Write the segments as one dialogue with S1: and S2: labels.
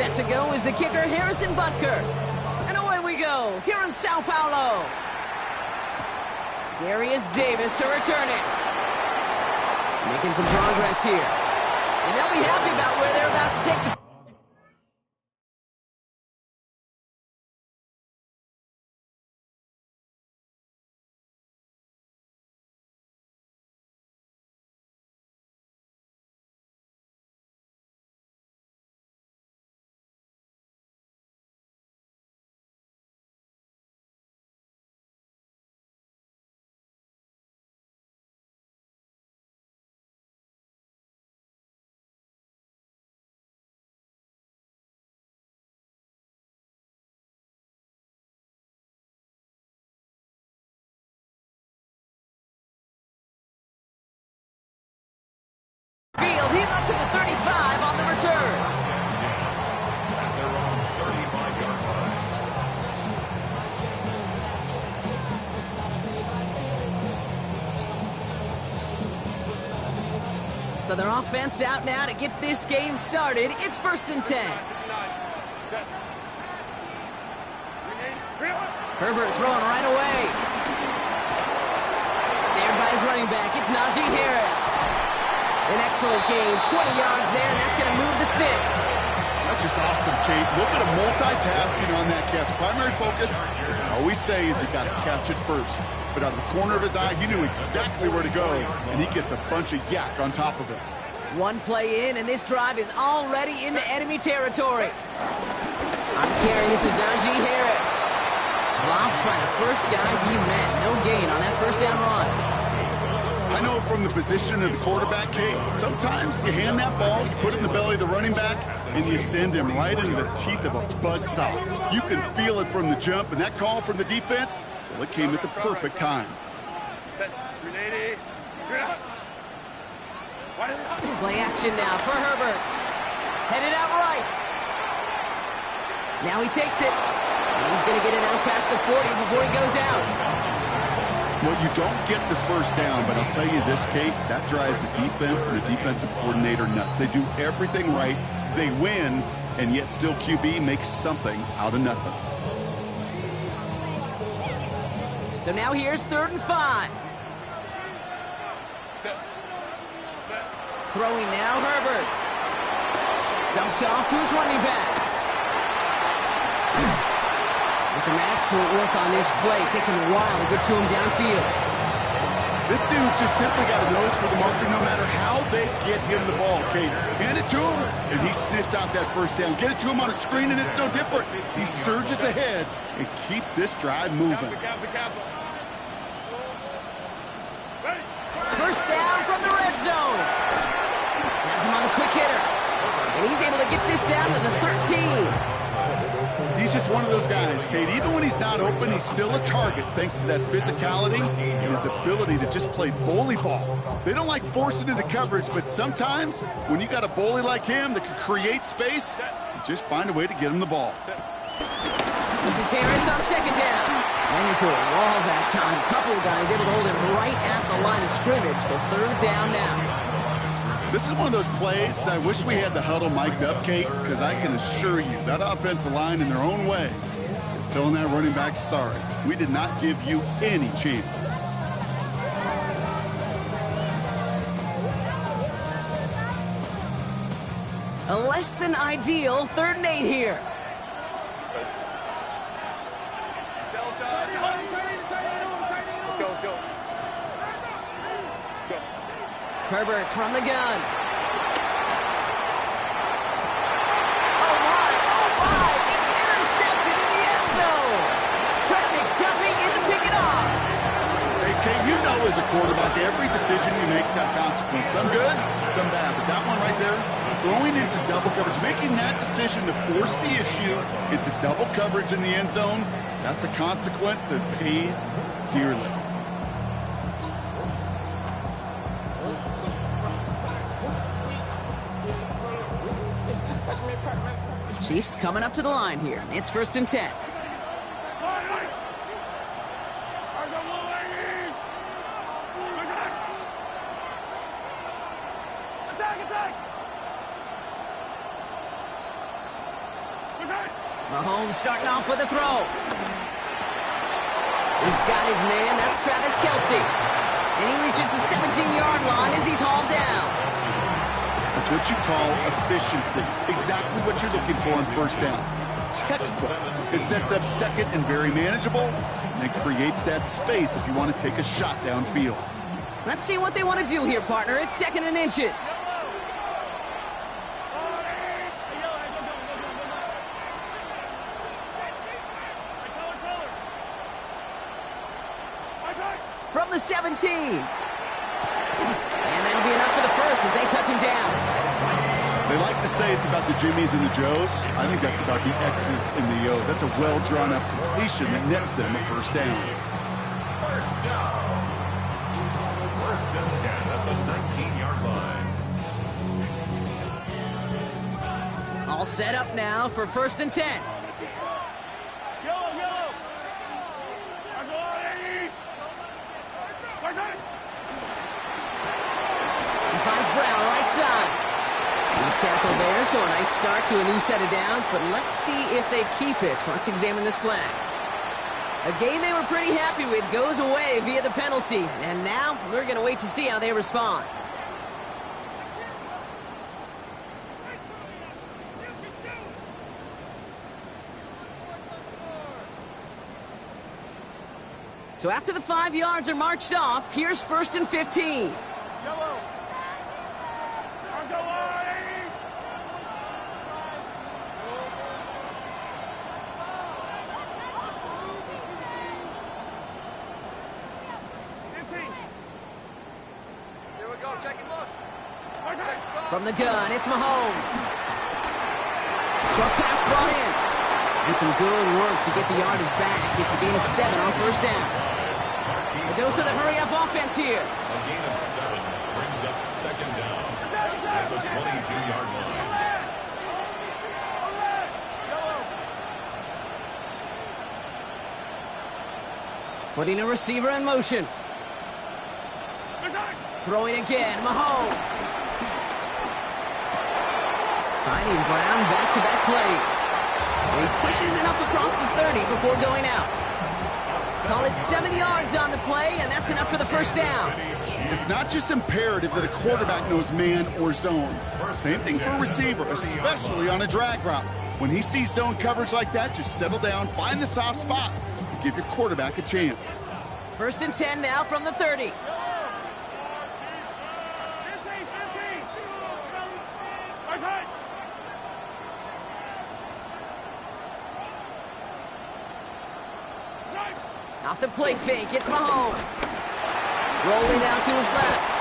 S1: Set to go is the kicker, Harrison Butker. And away we go, here in Sao Paulo. Darius Davis to return it. Making some progress here. And they'll be happy about where they're about to take the... Field, he's up to the 35 on the return. So their offense out now to get this game started. It's 1st and 10. Herbert throwing right away. Snared by his running back. It's Najee Harris. An excellent game, 20 yards there, and that's going to move the sticks.
S2: That's just awesome, Kate. Look at him multitasking on that catch. Primary focus, as I always say, is you got to catch it first. But out of the corner of his eye, he knew exactly where to go, and he gets a bunch of yak on top of it.
S1: One play in, and this drive is already into enemy territory. On carry, this is Najee Harris. Blocked by the first guy he met. No gain on that first down run.
S2: I know it from the position of the quarterback, Kate. Sometimes you hand that ball, you put it in the belly of the running back, and you send him right into the teeth of a buzzsaw. You can feel it from the jump, and that call from the defense, well, it came at the perfect time.
S1: Play action now for Herbert. Headed out right. Now he takes it. And he's going to get it out past the 40 before he goes out.
S2: Well, you don't get the first down, but I'll tell you this, Kate, that drives the defense and the defensive coordinator nuts. They do everything right, they win, and yet still QB makes something out of nothing.
S1: So now here's 3rd and 5. Throwing now, Herbert. Dumped off to his running back. And some excellent work on this play. It takes him a while to get to him downfield.
S2: This dude just simply got a nose for the marker no matter how they get him the ball, Kate. Hand it to him, and he sniffs out that first down. Get it to him on a screen, and it's no different. He surges ahead and keeps this drive moving.
S1: First down from the red zone. Has him on the quick hitter. And he's able to get this down to the 13.
S2: He's just one of those guys, Kate. Even when he's not open, he's still a target thanks to that physicality and his ability to just play bully ball. They don't like forcing into coverage, but sometimes when you got a bully like him that can create space, you just find a way to get him the ball.
S1: This is Harris on 2nd down. Ran into a wall that time. A couple of guys able to hold him right at the line of scrimmage, so 3rd down now.
S2: This is one of those plays that I wish we had the huddle mic'd up, Kate, because I can assure you that offensive line in their own way is telling that running back, sorry, we did not give you any chance.
S1: A less than ideal 3rd and 8 here. Herbert from the gun. Oh my, it's intercepted in the end zone. Trent McDuffie in to pick it off.
S2: Hey, Kate, you know as a quarterback, every decision you make's got consequence. Some good, some bad. But that one right there, throwing into double coverage, making that decision to force the issue into double coverage in the end zone, that's a consequence that pays dearly.
S1: Chiefs coming up to the line here. It's 1st and 10. Mahomes starting off with a throw. He's got his man. That's Travis Kelce. And he reaches the 17-yard line as he's hauled down.
S2: That's what you call efficiency. Exactly what you're looking for on first down. Textbook. It sets up second and very manageable, and it creates that space if you want to take a shot downfield.
S1: Let's see what they want to do here, partner. It's 2nd and inches. From the 17. And that'll be enough for the first as they touch him down.
S2: They like to say it's about the Jimmies and the Joes. I think that's about the X's and the O's. That's a well-drawn-up completion that nets them a first down.
S3: First down. 1st and 10 at the 19-yard line.
S1: All set up now for 1st and 10. He finds Brown right side. He's tackled there, so a nice start to a new set of downs, but let's see if they keep it. So let's examine this flag. A game they were pretty happy with goes away via the penalty, and now we're going to wait to see how they respond. So after the 5 yards are marched off, here's 1st and 15. From the gun, it's Mahomes. Short pass brought in. And some good work to get the yardage back. It's a gain of 7 on 1st down. A dose of the hurry-up offense here.
S3: A gain of 7 brings up 2nd down at the 22-yard line.
S1: Putting a receiver in motion. Throwing again, Mahomes. Finding Brown back-to-back plays. And he pushes it up across the 30 before going out. Call it 7 yards on the play, and that's enough for the 1st down.
S2: It's not just imperative that a quarterback knows man or zone. Same thing for a receiver, especially on a drag route. When he sees zone coverage like that, just settle down, find the soft spot, and give your quarterback a chance.
S1: 1st and 10 now from the 30. Off the play fake, it's Mahomes. Rolling out to his left.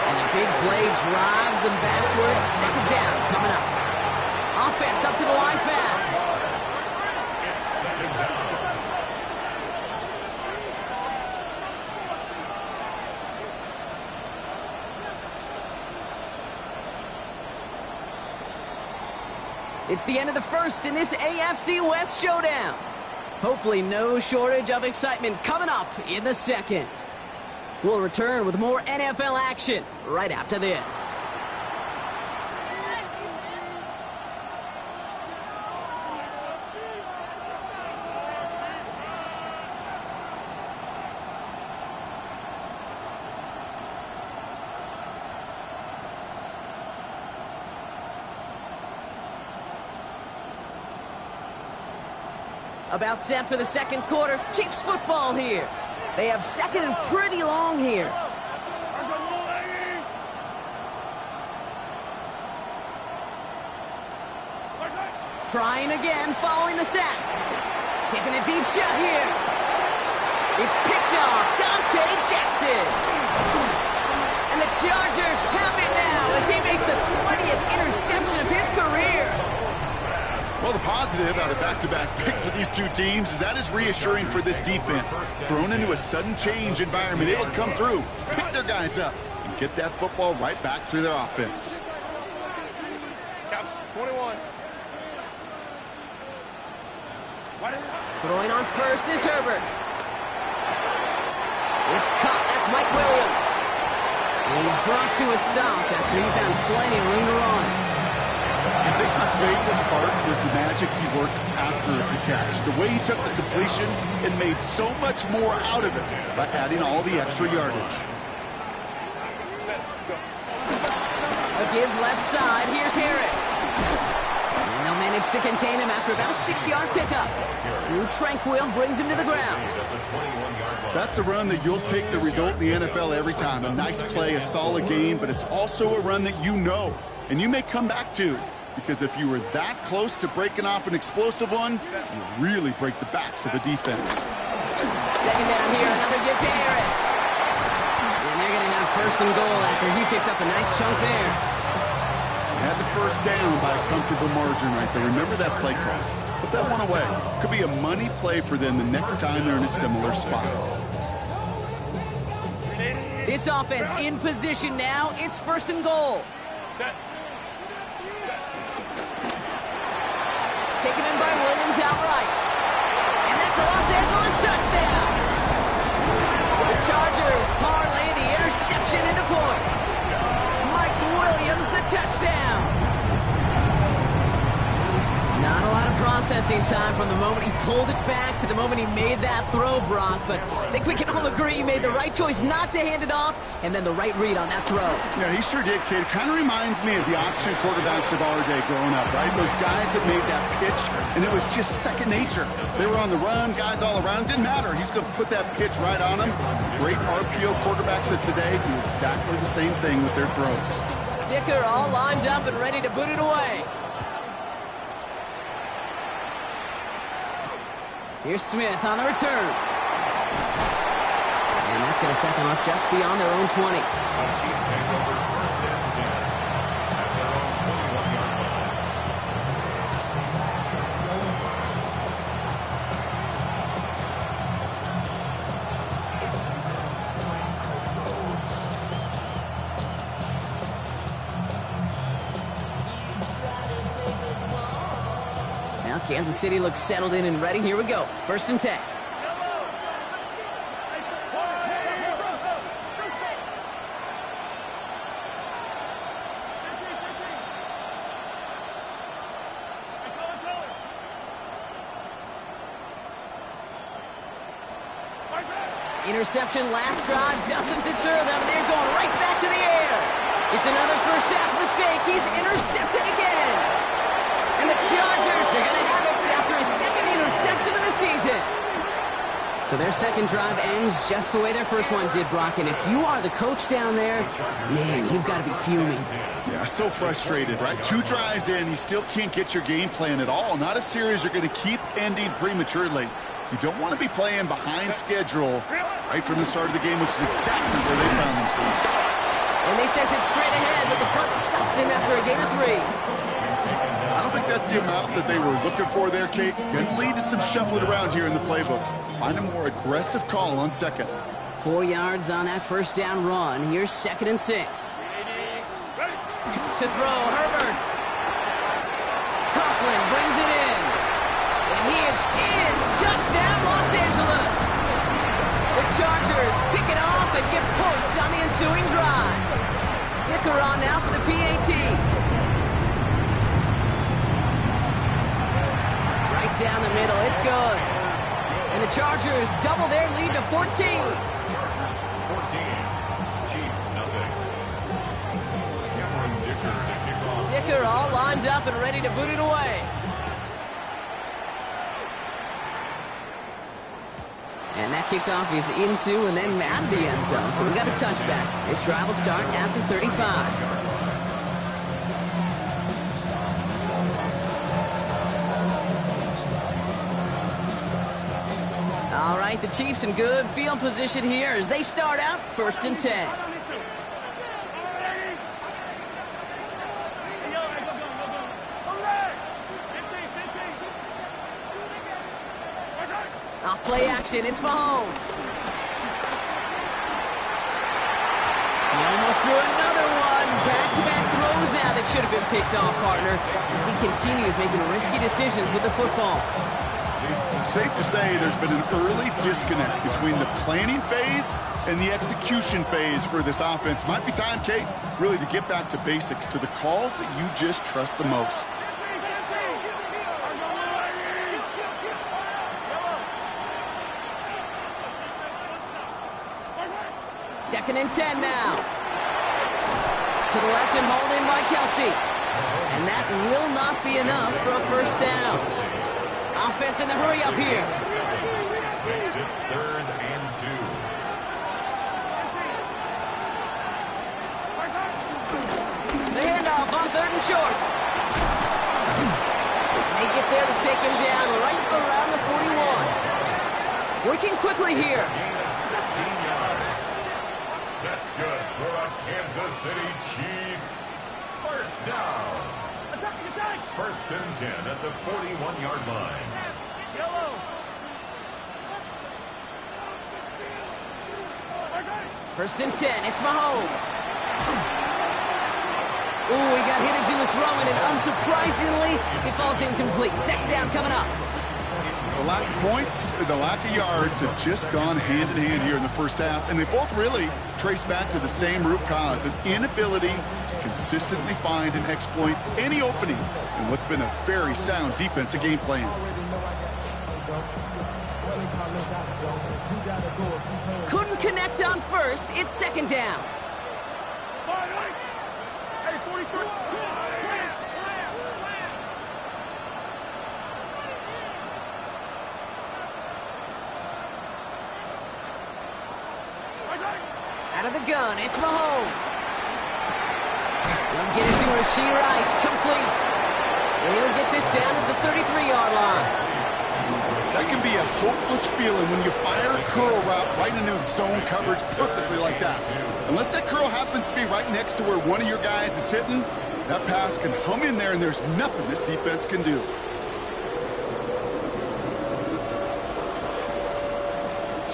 S1: And the big play drives them backwards. 2nd down coming up. Offense up to the line fast.
S3: It's 2nd down.
S1: It's the end of the 1st in this AFC West showdown. Hopefully no shortage of excitement coming up in the 2nd. We'll return with more NFL action right after this. About set for the 2nd quarter. Chiefs football here. They have 2nd and pretty long here. Trying again, following the sack. Taking a deep shot here. It's picked off. Dante Jackson. And the Chargers have it now as he makes the 20th interception of his career.
S2: Well, the positive out of back-to-back picks for these two teams is that is reassuring for this defense. Thrown into a sudden change environment, able to come through, pick their guys up, and get that football right back through their offense.
S4: 21.
S1: Throwing on first is Herbert. It's caught. That's Mike Williams. He's brought to a stop after he found plenty of room to run.
S2: I think my favorite part was the magic magic he worked after the catch. The way he took the completion and made so much more out of it by adding all the extra yardage.
S1: A give left side. Here's Harris. And they'll manage to contain him after about a 6-yard pickup. Drew Tranquil brings him to the ground.
S2: That's a run that you'll take the result in the NFL every time. A nice play, a solid game, but it's also a run that you know, and you may come back to. Because if you were that close to breaking off an explosive one, you really break the backs of the defense.
S1: Second down here, another give to Harris. And they're going to have first and goal after he picked up a nice chunk there.
S2: Had the first down by a comfortable margin right there. Remember that play call. Put that one away. Could be a money play for them the next time they're in a similar spot.
S1: This offense in position now. It's first and goal. Taken in by Williams outright. And that's a Los Angeles touchdown. The Chargers parlay the interception into points. Mike Williams, the touchdown. Not a lot of processing time from the moment he pulled it back to the moment he made that throw, Brock. But I think we can all agree he made the right choice not to hand it off, and then the right read on that throw.
S2: Yeah, he sure did, kid. Kind of reminds me of the option quarterbacks of our day growing up, right? Those guys that made that pitch, and it was just second nature. They were on the run, guys all around. Didn't matter. He's going to put that pitch right on them. Great RPO quarterbacks of today do exactly the same thing with their throws.
S1: Dicker all lined up and ready to boot it away. Here's Smith on the return. And that's going to set them up just beyond their own 20.
S3: Chiefs take over first and 10 at their own 21-yard line.
S1: Now Kansas City looks settled in and ready. Here we go. First and 10. Interception last drive doesn't deter them. They're going right back to the air. It's another first half mistake. He's intercepted again. And the Chargers are going to have it after his second interception of the season. So their second drive ends just the way their first one did, Brock. And if you are the coach down there, man, you've got to be fuming.
S2: Yeah, so frustrated, right? 2 drives in, you still can't get your game plan at all. Not a series you're going to keep ending prematurely. You don't want to be playing behind schedule right from the start of the game, which is exactly where they found themselves.
S1: And they sent it straight ahead, but the front stops him after a gain of 3.
S2: I don't think that's the amount that they were looking for there, Kate. Can lead to some shuffling around here in the playbook. Find a more aggressive call on second.
S1: 4 yards on that first down run. Here's second and 6. To throw, Herbert. Conklin brings it in. And he is in. Touchdown, Los Angeles. The Chargers pick it off and get points on the ensuing drive. Dicker on now for the PAT. Right down the middle. It's good. And the Chargers double their lead to 14.
S3: 14. Chiefs, nothing. Cameron Dicker to kick off.
S1: Dicker all lined up and ready to boot it away. And that kickoff is into and then at the end zone. So we've got a touchback. This drive will start at the 35. All right, the Chiefs in good field position here as they start out first and 10. Off play action, it's Mahomes. He almost threw another one. Back-to-back throws now that should have been picked off, partner, as he continues making risky decisions with the football.
S2: Safe to say there's been an early disconnect between the planning phase and the execution phase for this offense. Might be time, Kate, really to get back to basics, to the calls that you just trust the most.
S1: 2nd and 10 now. To the left and hauled in by Kelsey. And that will not be enough for a first down. Offense in the hurry up here.
S3: Makes it 3rd and 2.
S1: The handoff on 3rd and short. They get there to take him down right around the 41. Working quickly here.
S3: Gain of 16 yards. That's good for the Kansas City Chiefs. First down. 1st and 10 at the 41-yard line.
S4: Yellow.
S1: 1st and 10. It's Mahomes. Ooh, he got hit as he was throwing, and unsurprisingly, it falls incomplete. 2nd down coming up.
S2: The lack of points, the lack of yards have just gone hand in hand here in the first half, and they both really trace back to the same root cause, an inability to consistently find and exploit any opening in what's been a very sound defensive game plan.
S1: Couldn't connect on 1st. It's 2nd down.
S4: Hey, 43.
S1: Out of the gun, it's Mahomes. He'll get it to Rashee Rice, complete. And he'll get this down at the 33-yard line.
S2: That can be a hopeless feeling when you fire a curl route right into zone coverage perfectly like that. Unless that curl happens to be right next to where one of your guys is sitting, that pass can hum in there and there's nothing this defense can do.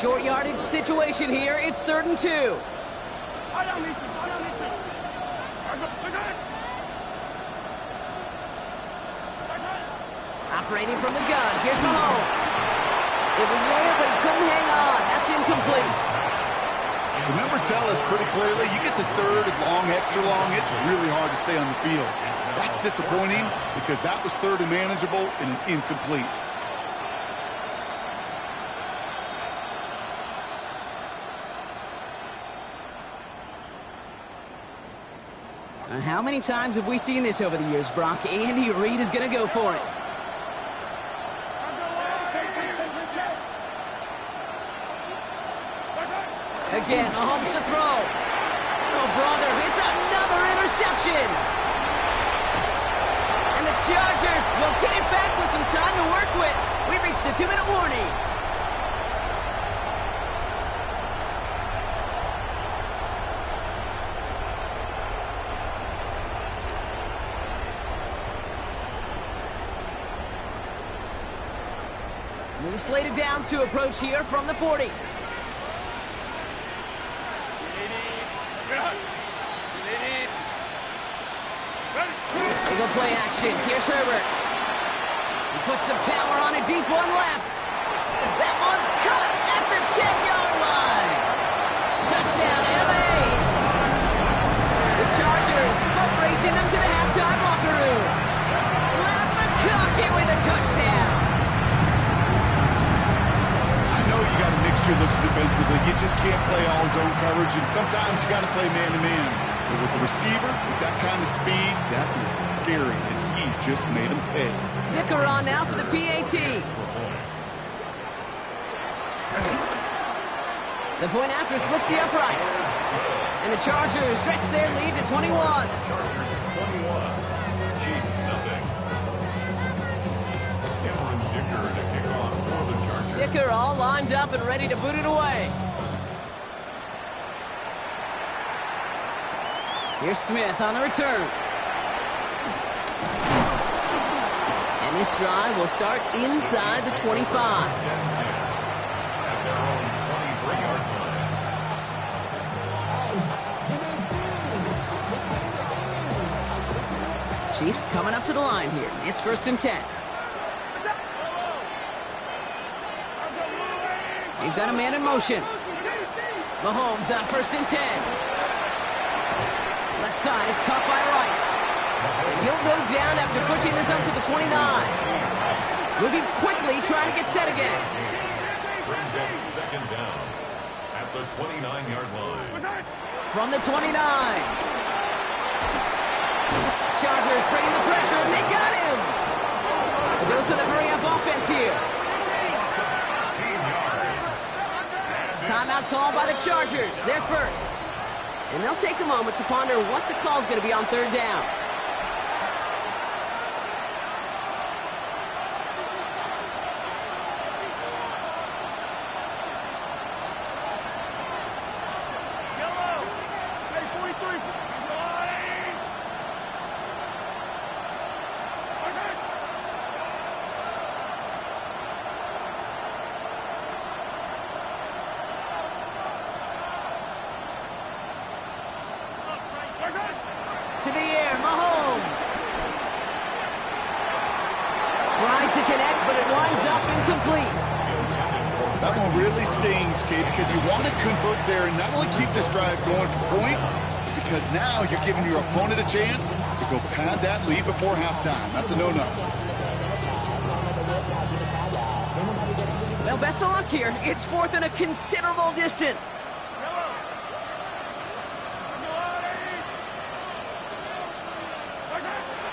S1: Short yardage situation here. It's 3rd and 2. Operating from the gun. Here's Mahomes. It was there, but he couldn't hang on. That's incomplete.
S2: The numbers tell us pretty clearly, you get to 3rd and long, extra long, it's really hard to stay on the field. That's disappointing because that was 3rd and manageable and an incomplete.
S1: How many times have we seen this over the years, Brock? Andy Reid is going to go for it. Again, Mahomes to throw. Oh, brother, it's another interception. And the Chargers will get it back with some time to work with. We reached the 2-minute warning. New slated downs to approach here from the 40. They go play action. Here's Herbert. He puts some power on a deep one left. That one's cut at the 10-yard line. Touchdown, LA. The Chargers boat racing them to the halftime locker room. Matt McConkey with a touchdown.
S2: I know you got to mix your looks defensively. You just can't play all zone coverage, and sometimes you got to play man-to-man. But with the receiver, with that kind of speed, that is scary, and he just made him pay.
S1: Dicker on now for the PAT. The point after splits the uprights. And the Chargers stretch their lead to 21.
S3: Chargers 21. Chiefs nothing. Cameron Dicker to kick off for the Chargers.
S1: Dicker all lined up and ready to boot it away. Here's Smith on the return. And this drive will start inside the 25.
S3: At their own 23-yard line.
S1: Chiefs coming up to the line here. It's 1st and 10. They've got a man in motion. Mahomes on 1st and 10. Left side, it's caught by Rice. And he'll go down after pushing this up to the 29. Moving quickly, trying to get set again.
S3: Brings up 2nd down at at the 29-yard line.
S1: From the 29. Chargers bringing the pressure, and they got him. A dose of the hurry-up offense here.
S3: 15 yards.
S1: Timeout called by the Chargers. They're first. And they'll take a moment to ponder what the call's going to be on third down. To the air, Mahomes. Trying to connect, but it winds up incomplete.
S2: That one really stings, Kate, because you want to convert there and not only keep this drive going for points, because now you're giving your opponent a chance to go pad that lead before halftime. That's a no-no.
S1: Well, best of luck here. It's fourth and a considerable distance.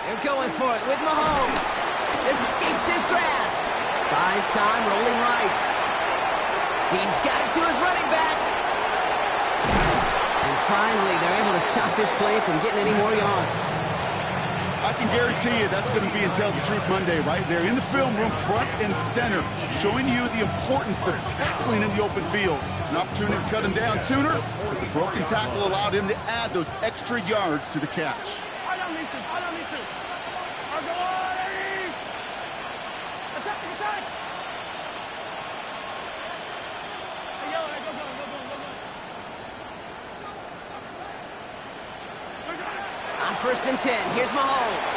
S1: They're going for it with Mahomes. Escapes his grasp. Buys time, rolling right. He's got it to his running back. And finally, they're able to stop this play from getting any more yards.
S2: I can guarantee you that's going to be in Tell the Truth Monday right there in the film room, front and center, showing you the importance of tackling in the open field. An opportunity to cut him down sooner, but the broken tackle allowed him to add those extra yards to the catch.
S1: On first and 10, here's Mahomes.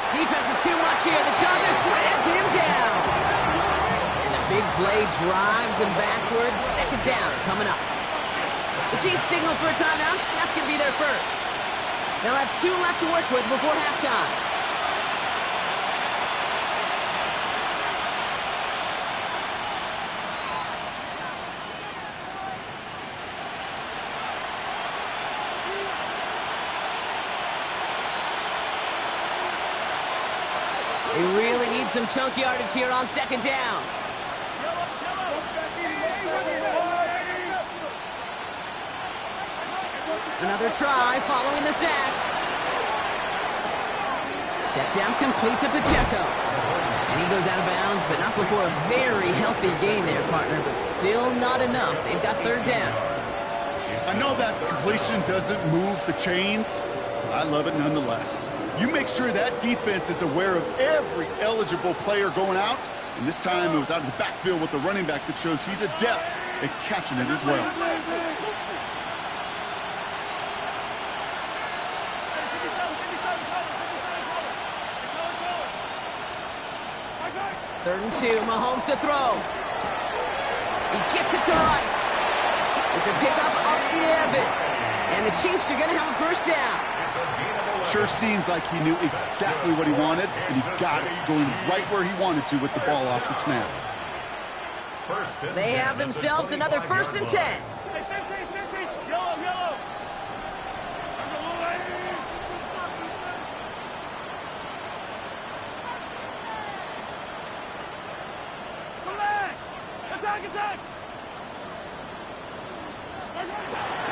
S1: Defense is too much here. The Chargers drag him down. And the big play drives them backwards. Second down coming up. The Chiefs signal for a timeout. That's going to be their first. They'll have 2 left to work with before halftime. They really need some chunk yardage here on second down. Another try following the sack. Check down complete to Pacheco. And he goes out of bounds, but not before a very healthy gain there, partner, but still not enough. They've got third down.
S2: I know that completion doesn't move the chains. I love it nonetheless. You make sure that defense is aware of every eligible player going out. And this time it was out of the backfield with the running back that shows he's adept at catching it as well.
S1: Third and 2, Mahomes to throw. He gets it to Rice. It's a pickup of 11. And the Chiefs are going to have a first down.
S2: Sure seems like he knew exactly what he wanted, and he got it, going right where he wanted to with the ball off the snap.
S1: They have themselves another first and 10.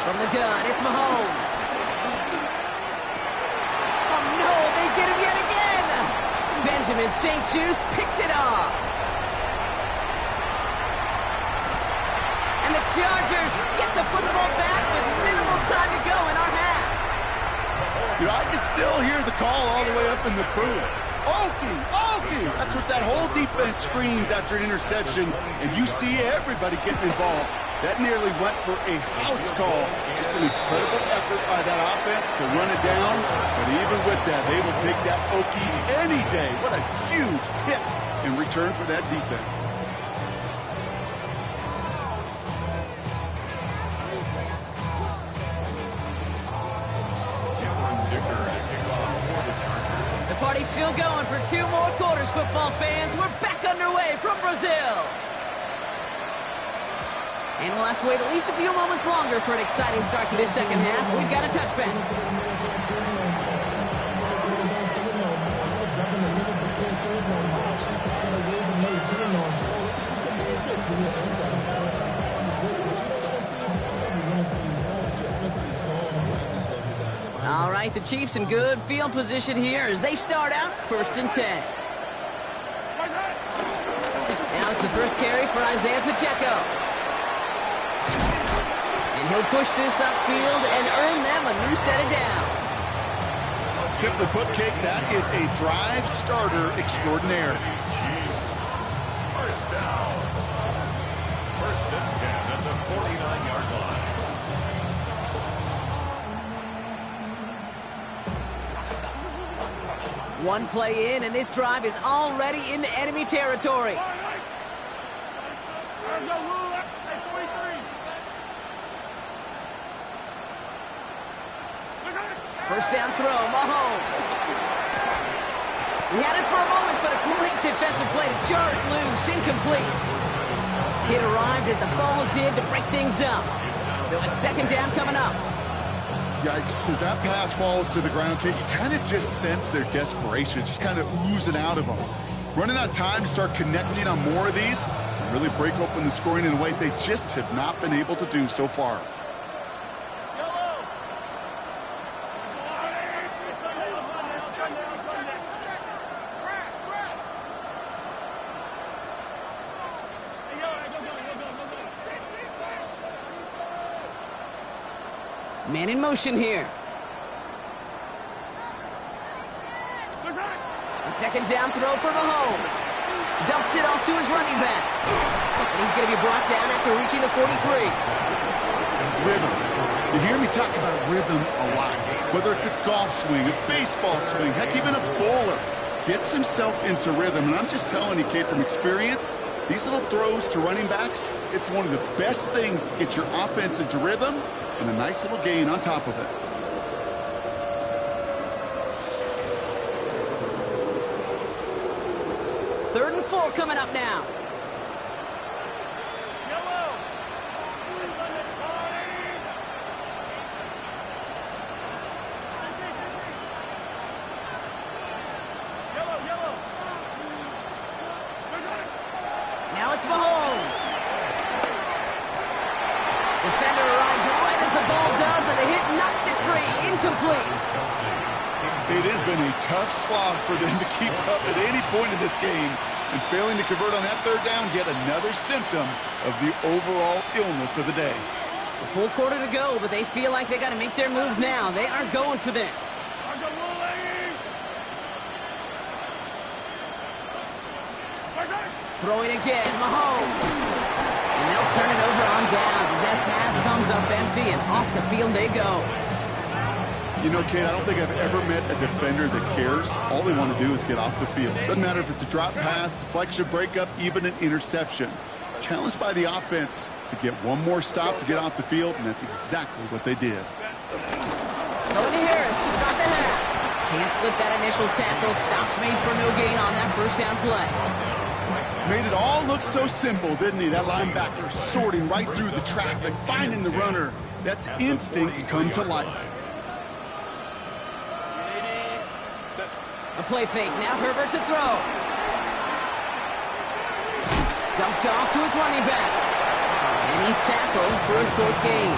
S1: From the gun, it's Mahomes. Oh no, they get him yet again! Benjamin St. Juice picks it off. And the Chargers get the football back with minimal time to go in our half.
S2: You know, I can still hear the call all the way up in the booth. Okie, Okie! That's what that whole defense screams after an interception, and you see everybody getting involved. That nearly went for a house call. Just an incredible effort by that offense to run it down. But even with that, they will take that Okie any day. What a huge pick in return for that defense.
S1: The party's still going for 2 more quarters, football fans. We're back underway from Brazil. And we'll have to wait at least a few moments longer for an exciting start to this second half. We've got a touchback. All right, the Chiefs in good field position here as they start out 1st and 10. Now it's the first carry for Isaiah Pacheco. And he'll push this upfield and earn them a new set of downs.
S2: Simply put, Kate, that is a drive starter extraordinaire.
S3: First down. 1st and 10 at the 49-yard line.
S1: One play in, and this drive is already into enemy territory. First down throw, Mahomes. He had it for a moment, but a great defensive play to jar it loose, incomplete. It arrived as the ball did to break things up. So it's 2nd down coming up.
S2: Yikes, as that pass falls to the ground, Kate, you kind of just sense their desperation, just kind of oozing out of them. Running out of time to start connecting on more of these and really break open the scoring in a way they just have not been able to do so far.
S1: Man in motion here. A 2nd down throw for Mahomes. Dumps it off to his running back. And he's going to be brought down after reaching the 43.
S2: Rhythm. You hear me talk about rhythm a lot. Whether it's a golf swing, a baseball swing, heck, even a bowler gets himself into rhythm. And I'm just telling you, Kate, from experience, these little throws to running backs, it's one of the best things to get your offense into rhythm and a nice little gain on top of it.
S1: Third and 4 coming up now. Now it's Mahomes. Defender arrives right as the ball does, and the hit knocks it free. Incomplete.
S2: It has been a tough slog for them to keep up at any point in this game, and failing to convert on that 3rd down, yet another symptom of the overall illness of the day.
S1: A full quarter to go, but they feel like they got to make their move now. They are going for this. Throwing again, Mahomes. And they'll turn it over on downs as that pass comes up empty, and off the field they go.
S2: You know, Kate, I don't think I've ever met a defender that cares. All they want to do is get off the field. Doesn't matter if it's a drop pass, deflection, breakup, even an interception. Challenged by the offense to get one more stop to get off the field, and that's exactly what they did.
S1: Going to Harris to start the half. Can't slip that initial tackle. Stops made for no gain on that 1st down play.
S2: Made it all look so simple, didn't he? That linebacker sorting right through the traffic, finding the runner. That's instincts come to life.
S1: A play fake. Now Herbert to throw. Dumped off to his running back. And he's tackled for a short gain.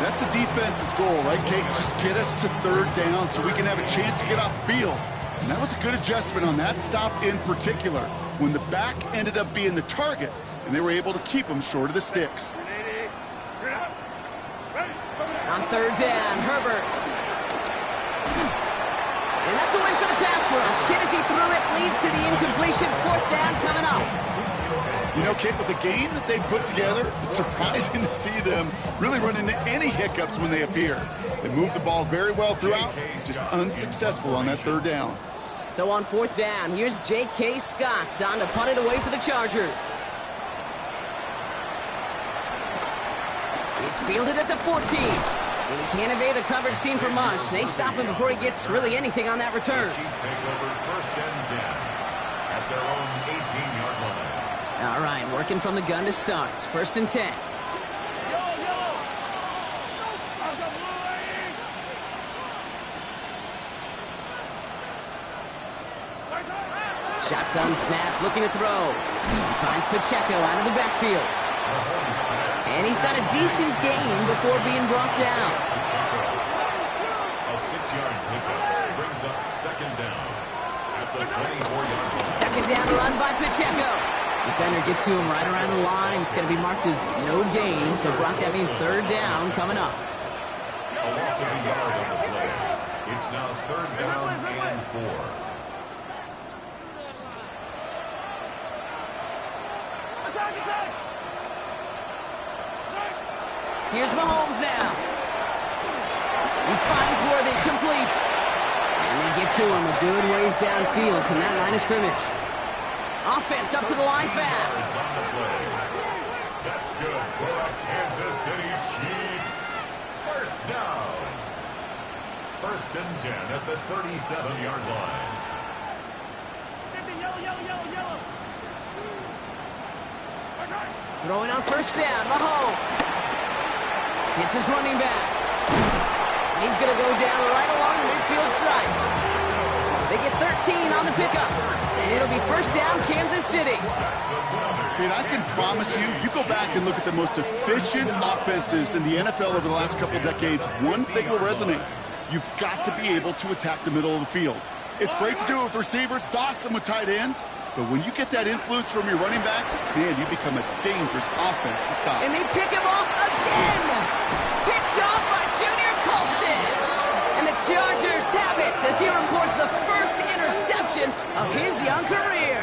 S2: That's a defense's goal, right, Kate? Just get us to 3rd down so we can have a chance to get off the field. And that was a good adjustment on that stop in particular, when the back ended up being the target, and they were able to keep him short of the sticks.
S1: On 3rd down, Herbert. And that's a win for the pass rush. Hit as he threw it, leads to the incompletion. 4th down coming up.
S2: You know, Kate, with the game that they put together, it's surprising to see them really run into any hiccups when they appear. They moved the ball very well throughout, just unsuccessful on that 3rd down.
S1: So on 4th down, here's J.K. Scott on to punt it away for the Chargers. It's fielded at the 14. And he can't evade the coverage team for much. They stop him before he gets really anything on that return.
S3: Chiefs take over 1st and 10 at their own 18-yard line.
S1: All right, working from the gun to start. 1st and 10. Shotgun snap, looking to throw. He finds Pacheco out of the backfield. And he's got a decent gain before being brought down.
S3: A 6-yard pickup brings up 2nd down at the 24-yard line.
S1: 2nd down run by Pacheco. Defender gets to him right around the line. It's going to be marked as no gain. So, Brock, that means 3rd down coming up.
S3: A loss of a yard on the play. It's now 3rd down and 4.
S1: Here's Mahomes now. He finds Worthy, complete. And they get to him a good ways downfield from that line of scrimmage. Offense up to the line fast.
S3: It's on the play. That's good for the Kansas City Chiefs. 1st down. 1st and 10 at the 37-yard line.
S1: Throwing on 1st down, Mahomes. Hits his running back. And he's going to go down right along the midfield stripe. They get 13 on the pickup. And it'll be 1st down, Kansas City.
S2: And I can promise you, you go back and look at the most efficient offenses in the NFL over the last couple decades, one thing will resonate. You've got to be able to attack the middle of the field. It's great to do it with receivers. It's awesome with tight ends. But when you get that influence from your running backs, man, you become a dangerous offense to stop.
S1: And they pick him off again. Picked off by Junior Colson. And the Chargers have it as he records the 1st interception of his young career.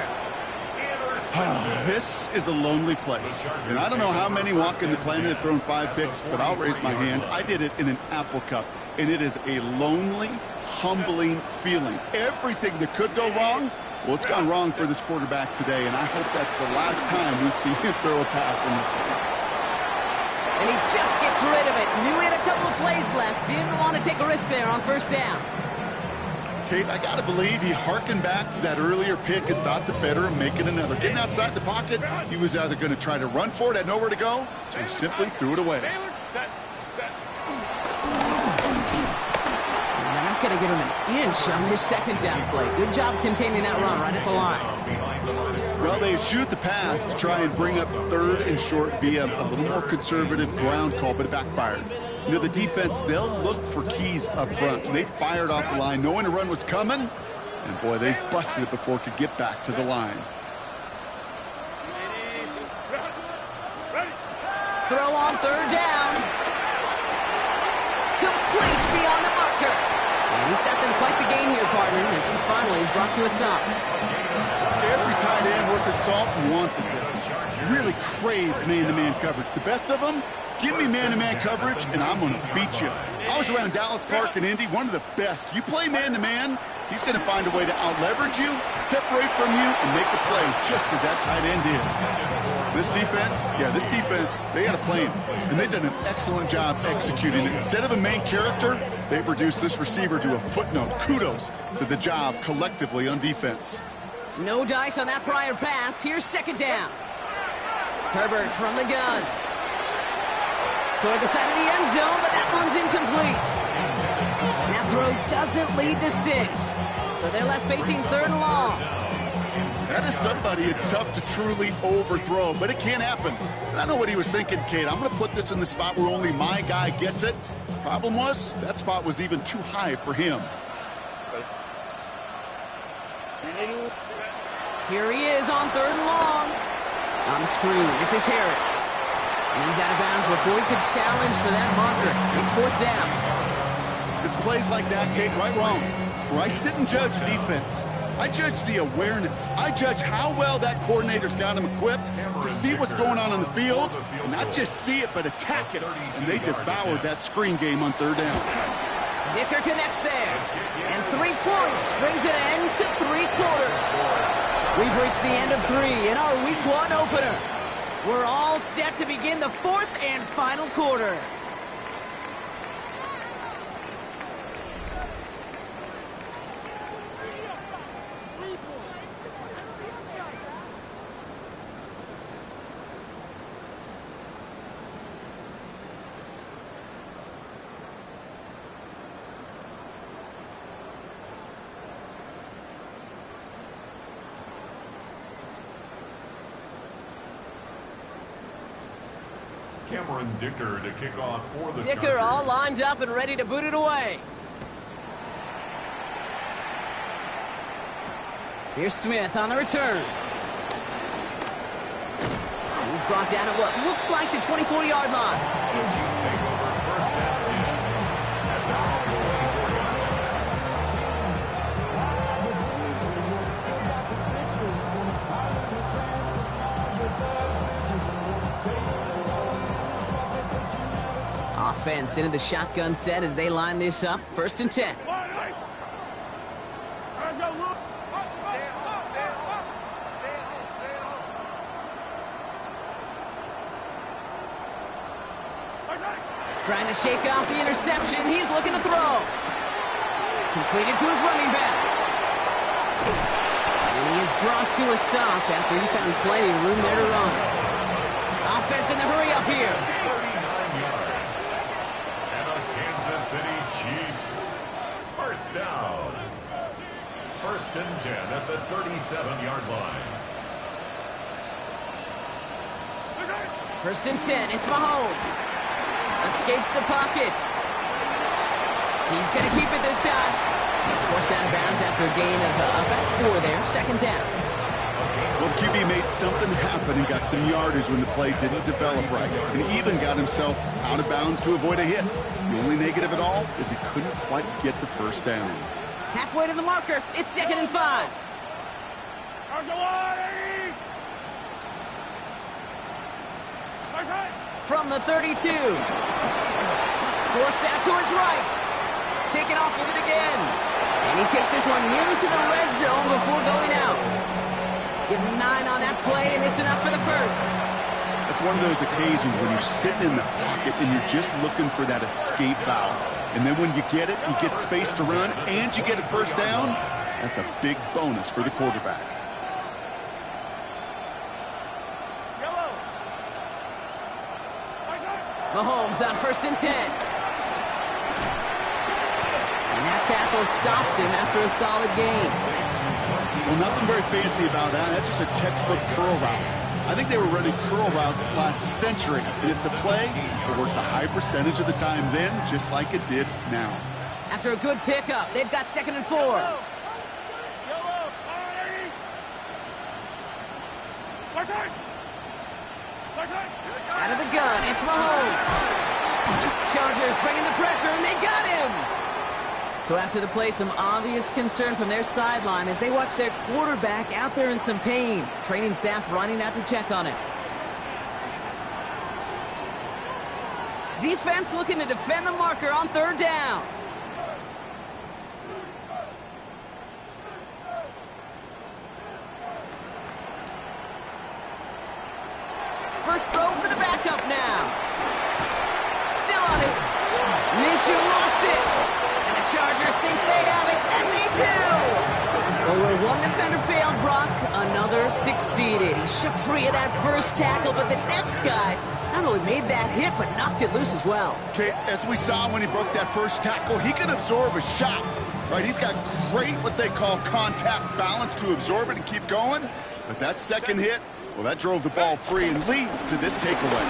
S2: This is a lonely place. And I don't know how many walking the planet have thrown 5 picks, but I'll raise my hand. I did it in an Apple Cup. And it is a lonely, humbling feeling. Everything that could go wrong, well, it's gone wrong for this quarterback today, and I hope that's the last time we see him throw a pass in this one.
S1: And he just gets rid of it. Knew he had a couple of plays left. Didn't want to take a risk there on 1st down.
S2: Kate, I got to believe he hearkened back to that earlier pick and thought the better of making another. Getting outside the pocket, he was either going to try to run for it, had nowhere to go, so he simply threw it away.
S1: Going to give him an inch on this 2nd down play. Good job containing that run right at the line.
S2: Well, they eschewed the pass to try and bring up 3rd and short via a little more conservative ground call, but it backfired. You know, the defense, they'll look for keys up front. They fired off the line, knowing the run was coming, and boy, they busted it before it could get back to the line.
S1: Throw on 3rd down. Complete beyond the marker. And he's got them quite the gain here, partner, as he finally is brought to a stop.
S2: Every tight end worth his salt wanted this. Really craved man-to-man coverage. The best of them, give me man-to-man coverage, and I'm going to beat you. I was around Dallas Clark and Indy, one of the best. You play man-to-man, he's going to find a way to out-leverage you, separate from you, and make the play just as that tight end did. This defense, they got a plan, and they've done an excellent job executing it. Instead of a main character, they've reduced this receiver to a footnote. Kudos to the job collectively on defense.
S1: No dice on that prior pass. Here's 2nd down. Herbert from the gun. Toward the side of the end zone, but that one's incomplete. And that throw doesn't lead to 6. So they're left facing 3rd and long.
S2: That is somebody it's tough to truly overthrow, but it can happen. And I know what he was thinking, Kate. I'm going to put this in the spot where only my guy gets it. Problem was, that spot was even too high for him.
S1: Here he is on 3rd and long. On the screen, this is Harris. And he's out of bounds before he could challenge for that marker. It's 4th down.
S2: It's plays like that, Kate, right wrong, where I sit and judge defense. I judge the awareness. I judge how well that coordinator's got him equipped to see what's going on the field, and not just see it, but attack it. And they devoured that screen game on 3rd down.
S1: Dicker connects there, and 3 points brings an end to 3 quarters. We've reached the end of 3 in our Week 1 opener. We're all set to begin the 4th and final quarter.
S3: Cameron Dicker to kick off for the
S1: Dicker
S3: Chargers.
S1: all lined up and ready to boot it away. Here's Smith on the return. He's brought down at what looks like the 24-yard line.
S3: The Chiefs take over first and 10. And now the 24-yard line.
S1: Offense into the shotgun set as they line this up. First and 10. Trying to shake off the interception. He's looking to throw. Completed to his running back. And he is brought to a stop after he found plenty of room there to run. Offense in the hurry up here.
S3: 39 yards. And the Kansas City Chiefs. First down. First and 10 at the 37-yard line.
S1: First and 10. It's Mahomes. Escapes the pocket. He's going to keep it this time. He's forced out of bounds after a gain of about 4 there. Second down.
S2: Well, the QB made something happen and got some yardage when the play didn't develop right. And even got himself out of bounds to avoid a hit. The only negative at all is he couldn't quite get the first down.
S1: Halfway to the marker. It's 2nd and 5. From the 32. Forced out to his right. Taken off with it again. And he takes this one nearly to the red zone before going out. Give him 9 on that play, and it's enough for the first.
S2: It's one of those occasions when you're sitting in the pocket and you're just looking for that escape valve. And then when you get it, you get space to run, and you get a first down. That's a big bonus for the quarterback.
S1: Mahomes on first and 10. And that tackle stops him after a solid gain.
S2: Well, nothing very fancy about that. That's just a textbook curl route. I think they were running curl routes last century. And it's a play that works a high percentage of the time then, just like it did now.
S1: After a good pickup, they've got 2nd and 4. Out of the gun, it's Mahomes. Chargers bringing the pressure, and they got him. So after the play, some obvious concern from their sideline as they watch their quarterback out there in some pain. Training staff running out to check on him. Defense looking to defend the marker on 3rd down. First throw for the backup now. Still on it. Minshew lost it. And the Chargers think they have it, and they do. Well, where one defender failed, Brock, another succeeded. He shook free of that first tackle, but the next guy not only made that hit, but knocked it loose as well.
S2: Okay, as we saw when he broke that first tackle, he can absorb a shot. Right, he's got great what they call contact balance to absorb it and keep going. But that second hit, well, that drove the ball free and leads to this takeaway.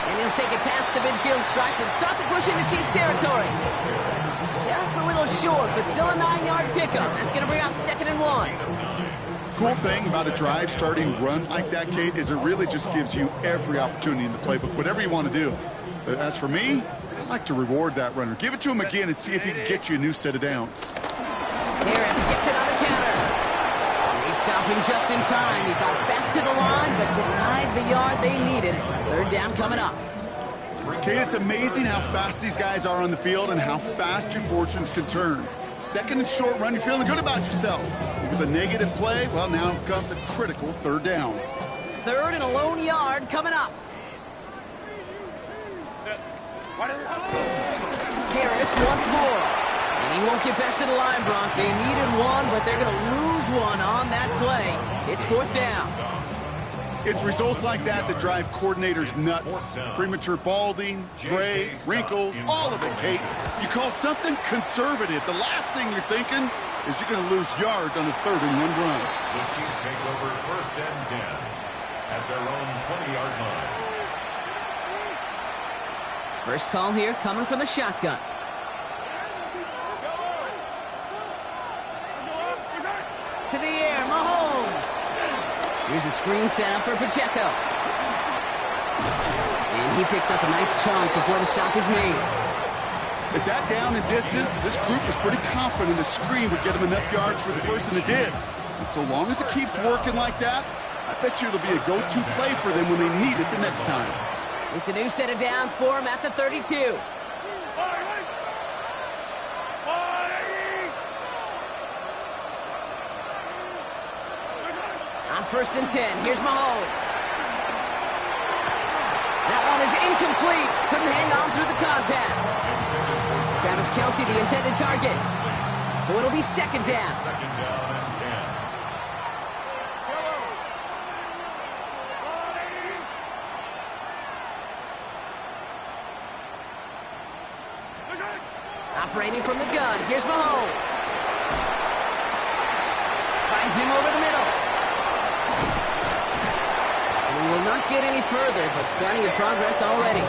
S1: And he'll take it past the midfield stripe and start the push into Chiefs territory. Just a little short, but still a 9-yard pickup. That's going to bring up 2nd and 1.
S2: Cool thing about a drive starting run like that, Kate, is it really just gives you every opportunity in the playbook, whatever you want to do. But as for me, I like to reward that runner. Give it to him again and see if he can get you a new set of downs.
S1: Harris gets it on the counter. He's stopping just in time. He got back to the line, but denied the yard they needed. 3rd down coming up.
S2: Kate, it's amazing how fast these guys are on the field and how fast your fortunes can turn. 2nd and short run, you're feeling good about yourself. With a negative play, well, now comes a critical 3rd down.
S1: 3rd and a lone yard coming up. Harris once more. And he won't get back to the line, Brock. They needed one, but they're going to lose one on that play. It's 4th down.
S2: It's results like that that drive coordinators nuts. Premature balding, gray, wrinkles, all of it, Kate. You call something conservative, the last thing you're thinking is you're going to lose yards on a 3rd and 1 run.
S3: The Chiefs take over first and 10. at their own 20-yard line.
S1: First call here coming from the shotgun. To the air, Mahomes. Here's a screen set up for Pacheco. And he picks up a nice chunk before the stop is made.
S2: At that down and distance, this group was pretty confident the screen would get them enough yards for the first, and it did. And so long as it keeps working like that, I bet you it'll be a go-to play for them when they need it the next time.
S1: It's a new set of downs for him at the 32. On 1st and 10, here's Mahomes. That one is incomplete. Couldn't hang on through the contact. Travis Kelce, the intended target. So it'll be 2nd down.
S3: 2nd down and 10.
S1: Operating from the gun, here's Mahomes. Finds him over the middle. We will not get any further, but plenty of progress already.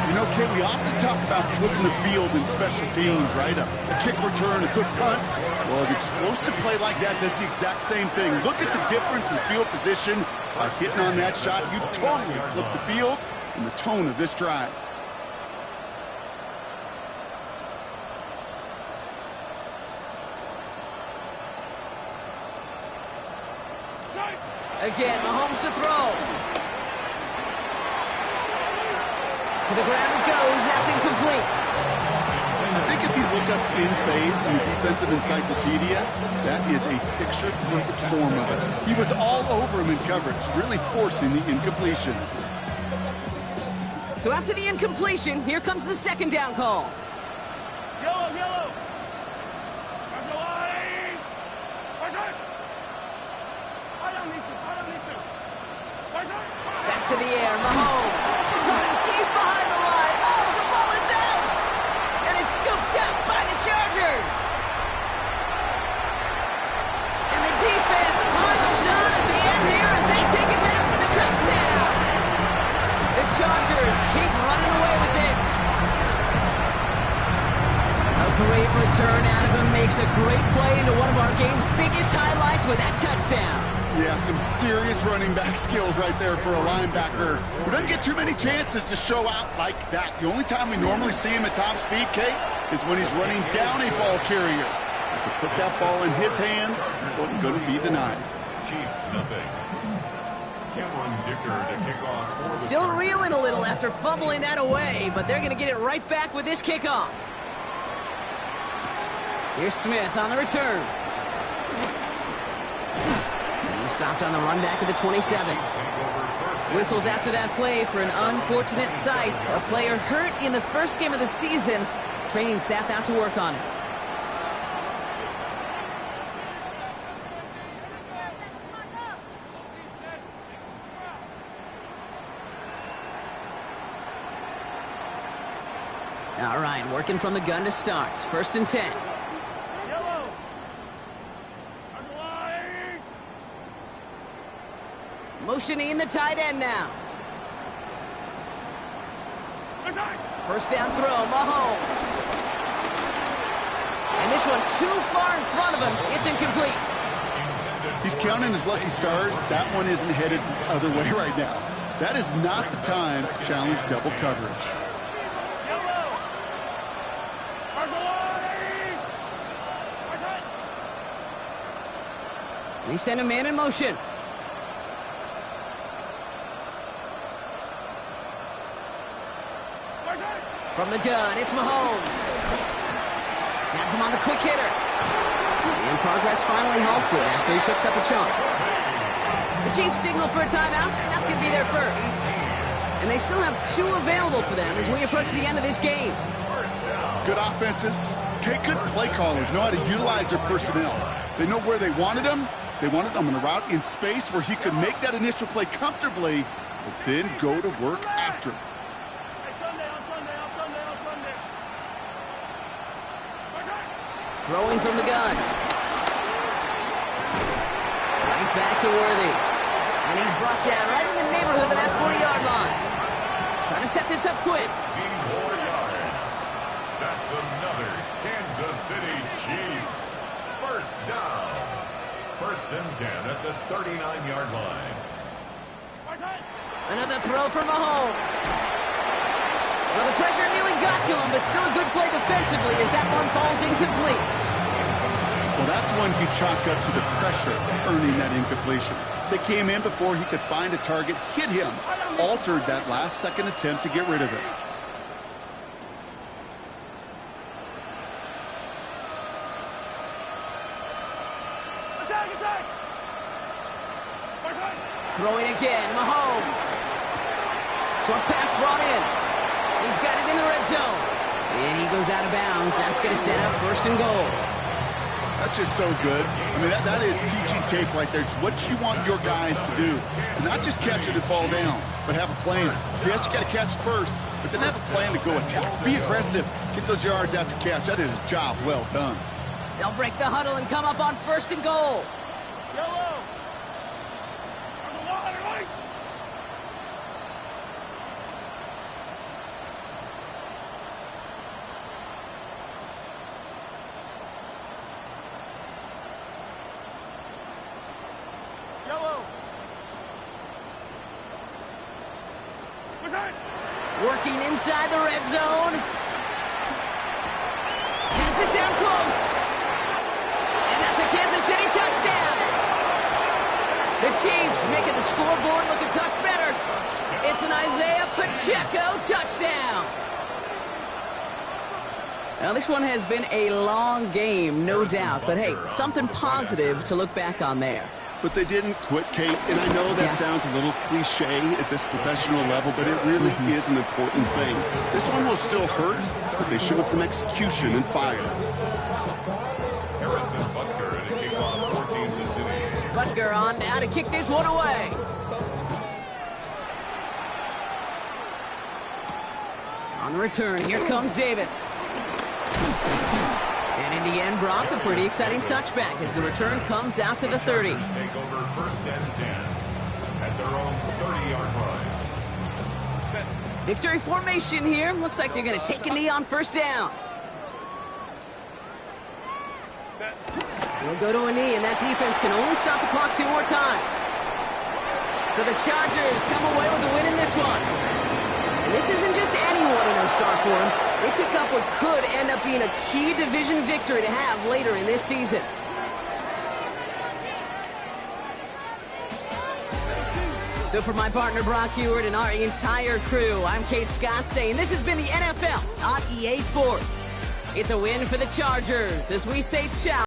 S2: You know, Kate, we often talk about flipping the field in special teams, right? A kick return, a good punt. Well, an explosive play like that does the exact same thing. Look at the difference in field position. By hitting on that shot, you've totally flipped the field and the tone of this drive.
S1: Again, Mahomes to throw. To the ground it goes. That's incomplete.
S2: I think if you look up in phase in the defensive encyclopedia, that is a picture-perfect form of it. He was all over him in coverage, really forcing the incompletion.
S1: So after the incompletion, here comes the 2nd down call.
S4: Yellow, yellow.
S1: Back to the air, Mahomes. Coming deep behind the line. Oh, the ball is out! And it's scooped up by the Chargers. And the defense piles on at the end here as they take it back for the touchdown. The Chargers keep running away with this. A great return out of him, makes a great play into one of our game's biggest highlights with that touchdown.
S2: Yeah, some serious running back skills right there for a linebacker who doesn't get too many chances to show out like that. The only time we normally see him at top speed, Kate, is when he's running down a ball carrier. But to put that ball in his hands wasn't going to be denied.
S3: Chiefs nothing. Cameron Dicker to kick off for the
S1: Still
S3: Chargers.
S1: reeling a little after fumbling that away, but they're going to get it right back with this kickoff. Here's Smith on the return. He's stopped on the run back at the 27. Whistles after that play for an unfortunate sight. A player hurt in the first game of the season. Training staff out to work on it. All right, working from the gun to start. 1st and 10. Motioning the tight end now. 1st down throw, Mahomes. And this one too far in front of him. It's incomplete.
S2: He's counting his lucky stars. That one isn't headed the other way right now. That is not the time to challenge double coverage.
S1: They send a man in motion. From the gun, it's Mahomes. Has him on the quick hitter. And progress finally halted after he picks up a chunk. The Chiefs signal for a timeout. That's going to be their first. And they still have 2 available for them as we approach the end of this game.
S2: Good offenses. Okay, good play callers know how to utilize their personnel. They know where they wanted them. They wanted them on a route in space where he could make that initial play comfortably, but then go to work after.
S1: Throwing from the gun. Right back to Worthy. And And he's brought down right in the neighborhood of that 40-yard line. Trying to set this up quick.
S3: 16 more yards. That's another Kansas City Chiefs first down. First and 10 at the 39-yard line.
S1: Another throw for Mahomes. Well, the pressure nearly got to him, but still a good play defensively as that one falls incomplete.
S2: Well, that's one you chalk up to the pressure earning that incompletion. They came in before he could find a target, hit him, altered that last-second attempt to get rid of it.
S1: Throwing again, Mahomes. Short pass brought in. He's got it in the red zone. And he goes out of bounds. That's going to set up first and goal.
S2: That's just so good. I mean, that is teaching tape right there. It's what you want your guys to do. To not just catch it and fall down, but have a plan. Yes, you got to catch it first, but then have a plan to go attack. Be aggressive. Get those yards after catch. That is a job well done.
S1: They'll break the huddle and come up on first and goal.
S4: Yellow.
S1: Working inside the red zone. Has it down close. And that's a Kansas City touchdown. The Chiefs making the scoreboard look a touch better. It's an Isaiah Pacheco touchdown. Now, this one has been a long game, no doubt. But, hey, something positive to look back on there.
S2: But they didn't quit, Kate, and I know that sounds a little cliche at this professional level, but it really is an important thing. This one will still hurt, but they showed some execution and fire.
S3: Harrison Butker to kick off for Kansas City.
S1: Butker on now to kick this one away. On the return, here comes Davis. And in the end, Brock, a pretty exciting touchback as the return comes out to the 30.
S3: Take over first and 10 at their own 30-yard line.
S1: Victory formation here. Looks like they're going to take a knee on first down. We'll go to a knee, and that defense can only stop the clock 2 more times. So the Chargers come away with a win in this one. And this isn't just any 1-0 start for them. They pick up what could end up being a key division victory to have later in this season. So for my partner Brock Heward and our entire crew, I'm Kate Scott saying this has been the NFL on EA Sports. It's a win for the Chargers as we say ciao.